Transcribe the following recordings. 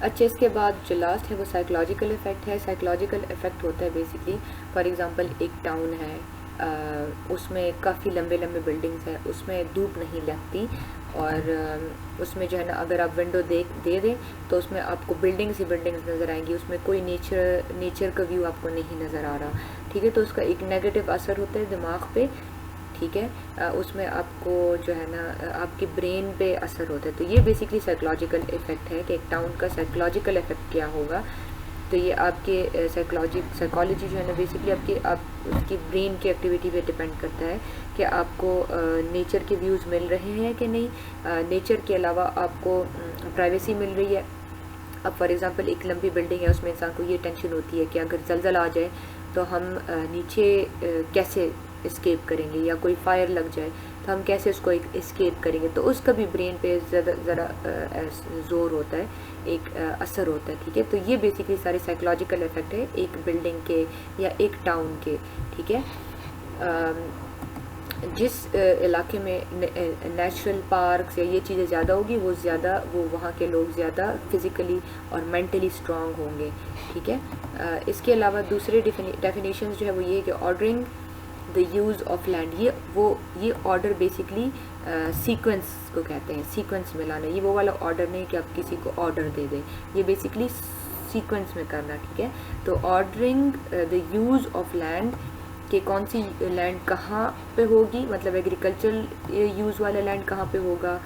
اچھا، اس کے بعد جو لاسٹ ہے وہ سائیکولوجیکل افیکٹ ہے. سائیکولوجیکل افیکٹ ہوتا ہے بیسکلی، فار ایگزامپل ایک ٹاؤن ہے، اس میں کافی لمبے لمبے بلڈنگز ہیں، اس میں دھوپ نہیں لگتی، اور اس میں جو ہے نا اگر آپ ونڈو دے دیں تو اس میں آپ کو بلڈنگز ہی بلڈنگز نظر آئیں گی، اس میں کوئی نیچر کا ویو آپ کو نہیں نظر آ رہا. ٹھیک ہے، تو اس کا ایک نیگیٹو اثر ہوتا ہے دماغ پہ. ٹھیک ہے، اس میں آپ کو جو ہے نا آپ کی برین پہ اثر ہوتا ہے. تو یہ بیسکلی سائیکولوجیکل افیکٹ ہے کہ ایک ٹاؤن کا سائیکولوجیکل افیکٹ کیا ہوگا. تو یہ آپ کے سائیکالوجی جو ہے نا بیسکلی آپ اس کی برین کی ایکٹیویٹی پہ ڈپینڈ کرتا ہے کہ آپ کو نیچر کے ویوز مل رہے ہیں کہ نہیں. نیچر کے علاوہ آپ کو پرائیویسی مل رہی ہے. اب فار ایگزامپل ایک لمبی بلڈنگ ہے، اس میں انسان کو یہ ٹینشن ہوتی ہے کہ اگر زلزلہ آ جائے تو ہم نیچے کیسے اسکیپ کریں گے، یا کوئی فائر لگ جائے تو ہم کیسے اس کو اسکیپ کریں گے. تو اس کا بھی برین پہ ذرا زور ہوتا ہے، ایک اثر ہوتا ہے. ٹھیک ہے، تو یہ بیسکلی سارے سائیکولوجیکل افیکٹ ہے ایک بلڈنگ کے یا ایک ٹاؤن کے. ٹھیک ہے، جس علاقے میں نیچرل پارکس یا یہ چیزیں زیادہ ہوگی وہ وہاں کے لوگ زیادہ فزیکلی اور مینٹلی اسٹرانگ ہوں گے. ٹھیک ہے، اس کے علاوہ دوسرے ڈیفینیشنز جو ہے وہ یہ کہ ordering the use of land, یہ آرڈر بیسکلی سیکوینس کو کہتے ہیں، سیکوینس میں لانا. یہ وہ والا آرڈر نہیں کہ آپ کسی کو آرڈر دے دیں، یہ بیسکلی سیکوینس میں کرنا. ٹھیک ہے، تو ordering the use of land کہ کون سی لینڈ کہاں پہ ہوگی، مطلب ایگریکلچرل یوز والا لینڈ کہاں پہ ہوگا،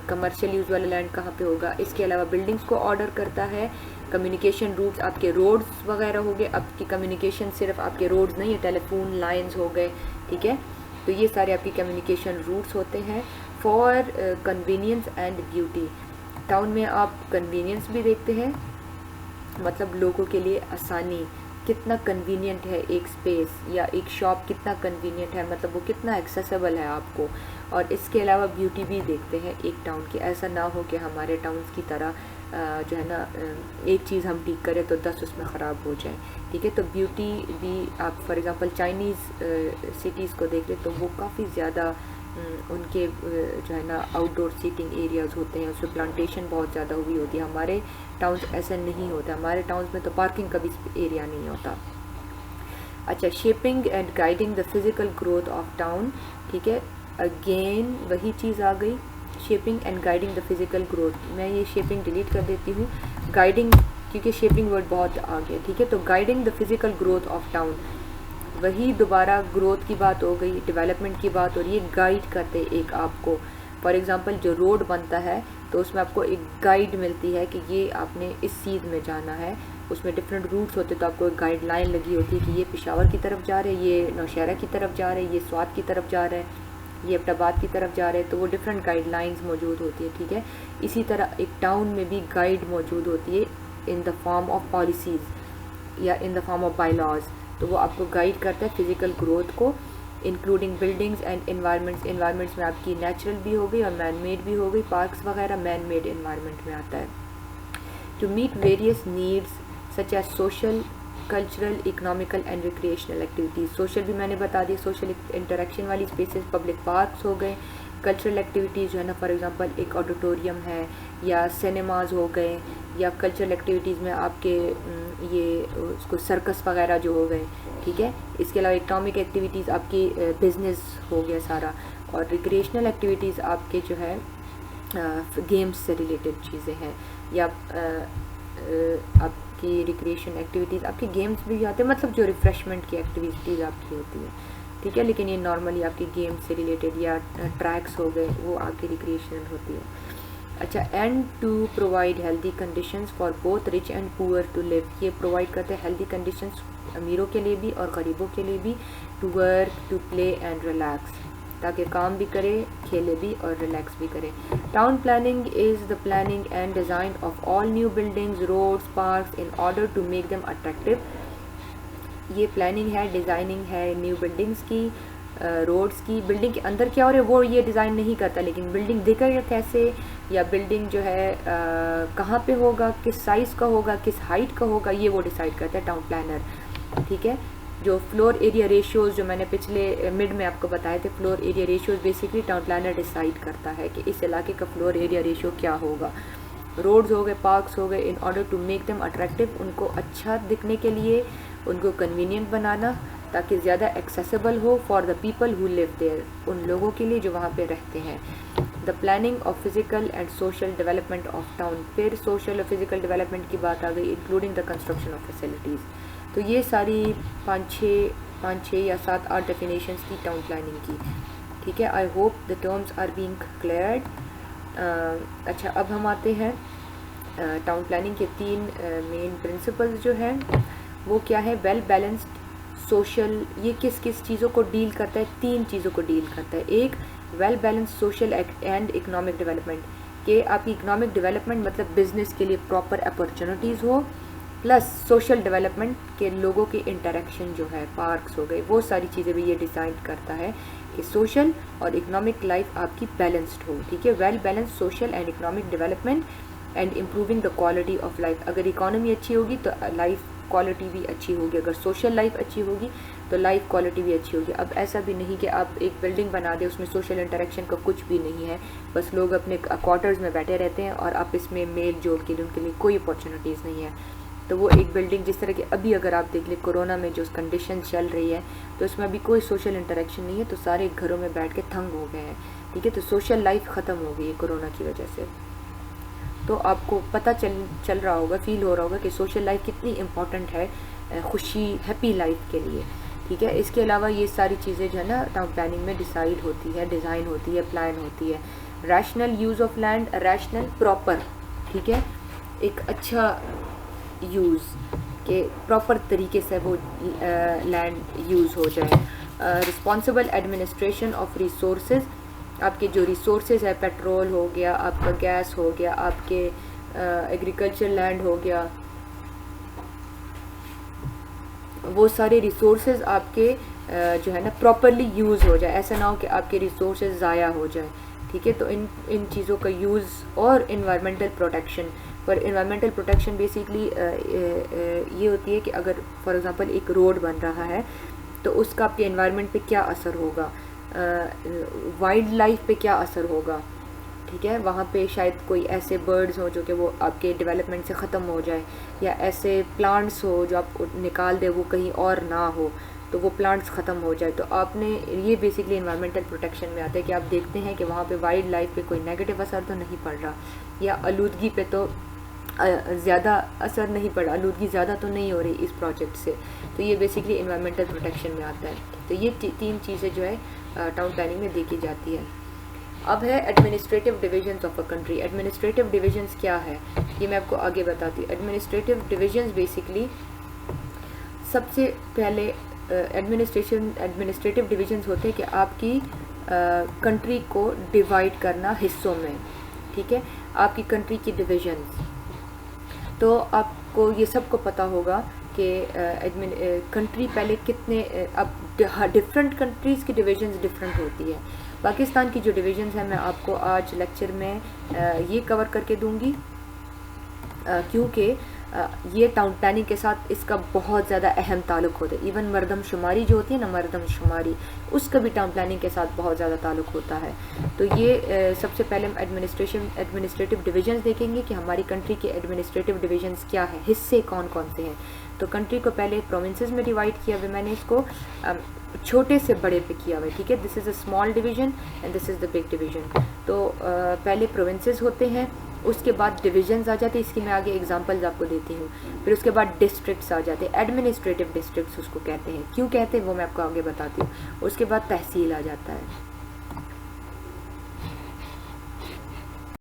کمرشل یوز والا لینڈ کہاں پہ ہوگا. اس کے علاوہ بلڈنگس کو آرڈر کرتا ہے. کمیونیکیشن روٹس، آپ کے روڈز وغیرہ ہو گئے، آپ کی کمیونیکیشن صرف آپ کے روڈز نہیں، ٹیلی فون لائنز ہو گئے. ٹھیک ہے، تو یہ سارے آپ کی کمیونیکیشن روٹس ہوتے ہیں. For convenience and beauty, town میں آپ کنوینئنس بھی دیکھتے ہیں، مطلب لوگوں کے لیے آسانی، کتنا کنوینئنٹ ہے ایک اسپیس یا ایک شاپ، کتنا کنوینئنٹ ہے، مطلب وہ کتنا ایکسیسیبل ہے آپ کو. اور اس کے علاوہ بیوٹی بھی دیکھتے ہیں ایک ٹاؤن کی. ایسا نہ ہو کہ ہمارے ٹاؤنس کی طرح جو ہے نا ایک چیز ہم ٹھیک کریں تو 10 اس میں خراب ہو جائیں. ٹھیک ہے، تو بیوٹی بھی آپ فار ایگزامپل چائنیز سٹیز کو دیکھ لیں تو وہ کافی زیادہ ان کے جو ہے نا آؤٹ ڈور سیٹنگ ایریاز ہوتے ہیں، اس میں پلانٹیشن بہت زیادہ ہوئی ہوتی ہے. ہمارے ٹاؤنس ایسا نہیں ہوتا، ہمارے ٹاؤنس میں تو پارکنگ کا بھی ایریا نہیں ہوتا. اچھا، shipping and guiding the physical growth of town. ٹھیک ہے، اگین وہی چیز آ گئی، shipping and guiding the physical growth. میں یہ شیپنگ ڈیلیٹ کر دیتی ہوں، گائیڈنگ کیونکہ شیپنگ ورڈ بہت آ گیا. ٹھیک ہے، تو guiding the physical growth of town, وہی دوبارہ گروتھ کی بات ہو گئی، ڈیولپمنٹ کی بات ہو رہی ہے. گائیڈ کرتے ایک آپ کو، فار ایگزامپل جو روڈ بنتا ہے تو اس میں آپ کو ایک گائیڈ ملتی ہے کہ یہ آپ نے اس سیدھ میں جانا ہے. اس میں ڈفرینٹ روٹس ہوتے تو آپ کو ایک گائیڈ لائن لگی ہوتی ہے کہ یہ پشاور کی طرف جا رہے، یہ نوشہرہ کی طرف جا رہے، یہ سوات کی طرف جا رہا ہے، یہ ایبٹ آباد کی طرف جا رہے. تو وہ ڈفرینٹ گائیڈ لائنز موجود ہوتی ہے. ٹھیک ہے، اسی طرح ایک ٹاؤن میں بھی گائیڈ موجود ہوتی ہے in the form of policies یا in the form of bylaws. تو وہ آپ کو گائیڈ کرتا ہے فزیکل گروتھ کو، including buildings and environments. Environments میں آپ کی نیچرل بھی ہو گئی اور مین میڈ بھی ہو گئی، پارکس وغیرہ مین میڈ انوائرمنٹ میں آتا ہے. To meet various needs such as social, cultural, economical and recreational activities. Social بھی میں نے بتا دی، سوشل انٹریکشن والی اسپیسیز پبلک پارکس ہو گئے. کلچرل ایکٹیویٹیز جو ہے نا فار ایگزامپل ایک آڈیٹوریم ہے یا سینماز ہو گئے، یا کلچرل ایکٹیویٹیز میں آپ کے یہ اس کو سرکس وغیرہ جو ہو گئے. ٹھیک ہے، اس کے علاوہ اکنامک ایکٹیویٹیز آپ کی بزنس ہو گیا سارا. اور ریکریشنل ایکٹیویٹیز آپ کے جو ہے گیمز سے ریلیٹڈ چیزیں ہیں، یا آپ کی ریکریشن ایکٹیویٹیز آپ کے گیمز بھی آتے ہیں، مطلب جو ریفریشمنٹ کی ایکٹیویٹیز آپ کی ہوتی ہیں. ٹھیک ہے، لیکن یہ نارملی آپ کی گیمز سے ریلیٹڈ یا ٹریکس ہو گئے وہ آپ کی ریکریشنل ہوتی ہے. اچھا، and to provide healthy conditions for both rich and poor to live. یہ پرووائڈ کرتے ہیں ہیلدی کنڈیشنز امیروں کے لیے بھی اور غریبوں کے لیے بھی. To work, to play and relax, تاکہ کام بھی کرے، کھیلے بھی اور ریلیکس بھی کرے. Town planning is the planning and design of all new buildings, roads, parks in order to make them attractive. یہ پلاننگ ہے، ڈیزائننگ ہے نیو بلڈنگز کی، روڈز کی. بلڈنگ کے اندر کیا ہو رہا ہے وہ یہ ڈیزائن نہیں کرتا، لیکن بلڈنگ دکھے گا کیسے، یا بلڈنگ جو ہے کہاں پہ ہوگا، کس سائز کا ہوگا، کس ہائٹ کا ہوگا، یہ وہ ڈیسائیڈ کرتا ہے ٹاؤن پلانر. ٹھیک ہے، جو فلور ایریا ریشیوز جو میں نے پچھلے مڈ میں آپ کو بتائے تھے، floor area ratios basically town planner decide کرتا ہے کہ اس علاقے کا فلور ایریا ریشیو کیا ہوگا. روڈز ہو گئے، پارکس ہو گئے، in order to make them attractive, ان کو اچھا دکھنے کے لیے ان کو کنوینئنٹ بنانا تاکہ زیادہ ایکسیسیبل ہو for the people who live there, ان لوگوں کے لیے جو وہاں پہ رہتے ہیں. The planning of physical and social development of town, پھر سوشل اور فزیکل ڈیولپمنٹ کی بات آ گئی، including the construction of facilities. تو یہ ساری 5-6 یا 7-8 ڈیفینیشنس کی ٹاؤن پلاننگ کی. ٹھیک ہے، I hope the terms are being cleared. اچھا، اب ہم آتے ہیں ٹاؤن پلاننگ کے 3 مین پرنسپلز جو ہیں وہ کیا ہے. ویل بیلنسڈ سوشل، یہ کس کس چیزوں کو ڈیل کرتا ہے؟ 3 چیزوں کو ڈیل کرتا ہے. ایک well balance social and economic development, کہ آپ کی اکنامک ڈیولپمنٹ مطلب بزنس کے لیے پراپر اپرچونیٹیز ہو، پلس سوشل ڈیولپمنٹ کے لوگوں کی انٹریکشن جو ہے، پارکس ہو گئے، وہ ساری چیزیں بھی یہ ڈیزائن کرتا ہے کہ سوشل اور اکنامک لائف آپ کی بیلنسڈ ہو. ٹھیک ہے، well balance social and economic development and improving the quality of life. اگر اکانومی اچھی ہوگی تو لائف کوالٹی بھی اچھی ہوگی، اگر سوشل لائف اچھی ہوگی تو لائف کوالٹی بھی اچھی ہوگی. اب ایسا بھی نہیں کہ آپ ایک بلڈنگ بنا دیں اس میں سوشل انٹریکشن کا کچھ بھی نہیں ہے، بس لوگ اپنے کوارٹرز میں بیٹھے رہتے ہیں اور آپس میں میل جول کے لیے ان کے لیے کوئی اپارچونیٹیز نہیں ہے. تو وہ ایک بلڈنگ جس طرح کہ ابھی اگر آپ دیکھ لیں کورونا میں جو کنڈیشن چل رہی ہے تو اس میں ابھی کوئی سوشل انٹریکشن نہیں ہے، تو سارے گھروں میں بیٹھ کے تھنگ ہو گئے ہیں. ٹھیک ہے، تو سوشل لائف ختم ہو گئی ہے کورونا کی وجہ سے. تو آپ کو پتہ چل رہا ہوگا، فیل ہو رہا ہوگا کہ سوشل لائف کتنی امپورٹنٹ ہے خوشی ہیپی لائف کے لیے. ٹھیک ہے، اس کے علاوہ یہ ساری چیزیں جو ہے نا ٹاؤن پلاننگ میں ڈیسائیڈ ہوتی ہے، ڈیزائن ہوتی ہے، پلان ہوتی ہے. Rational use of land, rational proper. ٹھیک ہے، ایک اچھا یوز کہ پراپر طریقے سے وہ لینڈ یوز ہو جائے. رسپانسبل ایڈمنسٹریشن آف ریسورسز، آپ کے جو ریسورسز ہے، پیٹرول ہو گیا، آپ کا گیس ہو گیا، آپ کے ایگریکلچر لینڈ ہو گیا، وہ سارے ریسورسز آپ کے جو ہے نا پراپرلی یوز ہو جائے. ایسا نہ ہو کہ آپ کے ریسورسز ضائع ہو جائیں. ٹھیک ہے، تو ان چیزوں کا یوز. اور انوائرمنٹل پروٹیکشن، پر انوائرمنٹل پروٹیکشن بیسیکلی یہ ہوتی ہے کہ اگر فار ایگزامپل ایک روڈ بن رہا ہے تو اس کا آپ کے انوائرمنٹ پہ کیا اثر ہوگا، وائلڈ لائف پہ کیا اثر ہوگا. ٹھیک ہے، وہاں پہ شاید کوئی ایسے برڈز ہوں جو کہ وہ آپ کے ڈیولپمنٹ سے ختم ہو جائے، یا ایسے پلانٹس ہو جو آپ کو نکال دے وہ کہیں اور نہ ہو تو وہ پلانٹس ختم ہو جائے. تو آپ نے یہ بیسکلی انوائرمنٹل پروٹیکشن میں آتا ہے کہ آپ دیکھتے ہیں کہ وہاں پہ وائلڈ لائف پہ کوئی نیگیٹو اثر تو نہیں پڑ رہا، یا آلودگی پہ تو زیادہ اثر نہیں پڑا، آلودگی زیادہ تو نہیں ہو رہی اس پروجیکٹ سے. تو یہ بیسکلی انوائرمنٹل پروٹیکشن میں آتا ہے. تو یہ 3 چیزیں جو ہے ٹاؤن پلاننگ میں دیکھی جاتی ہے. اب ہے administrative divisions of a country. Administrative divisions کیا ہے یہ میں آپ کو آگے بتاتی ہوں. ایڈمنسٹریٹو ڈویژنس بیسکلی سب سے پہلے ایڈمنسٹریٹو ڈویژنس ہوتے ہیں کہ آپ کی کنٹری کو ڈیوائڈ کرنا حصوں میں. ٹھیک ہے، آپ کی کنٹری کی ڈویژنس. تو آپ کو یہ سب کو پتہ ہوگا کہ کنٹری پہلے کتنے، اب ڈفرینٹ کنٹریز کی ڈویژنز ڈفرینٹ ہوتی ہے. پاکستان کی جو ڈویژنز ہیں میں آپ کو آج لیکچر میں یہ کور کر کے دوں گی کیونکہ یہ ٹاؤن پلاننگ کے ساتھ اس کا بہت زیادہ اہم تعلق ہوتا ہے. ایون مردم شماری جو ہوتی ہے نا، مردم شماری، اس کا بھی ٹاؤن پلاننگ کے ساتھ بہت زیادہ تعلق ہوتا ہے. تو یہ سب سے پہلے ہم ایڈمنسٹریٹو ڈویژنز دیکھیں گے کہ ہماری کنٹری کے ایڈمنسٹریٹو ڈویژنز کیا ہے، حصے کون کون سے ہیں. تو کنٹری کو پہلے پروونسز میں ڈیوائڈ کیا ہوا، میں نے اس کو چھوٹے سے بڑے پہ کیا ہوا ہے. ٹھیک ہے، this is a small division and this is the big division. تو پہلے پروونسز ہوتے ہیں، اس کے بعد ڈویژنز آ جاتے ہیں، اس کی میں آگے ایگزامپلز آپ کو دیتی ہوں. پھر اس کے بعد ڈسٹرکٹس آ جاتے ہیں، ایڈمنسٹریٹو ڈسٹرکٹس اس کو کہتے ہیں. کیوں کہتے ہیں وہ میں آپ کو آگے بتاتی ہوں. اس کے بعد تحصیل آ جاتا ہے.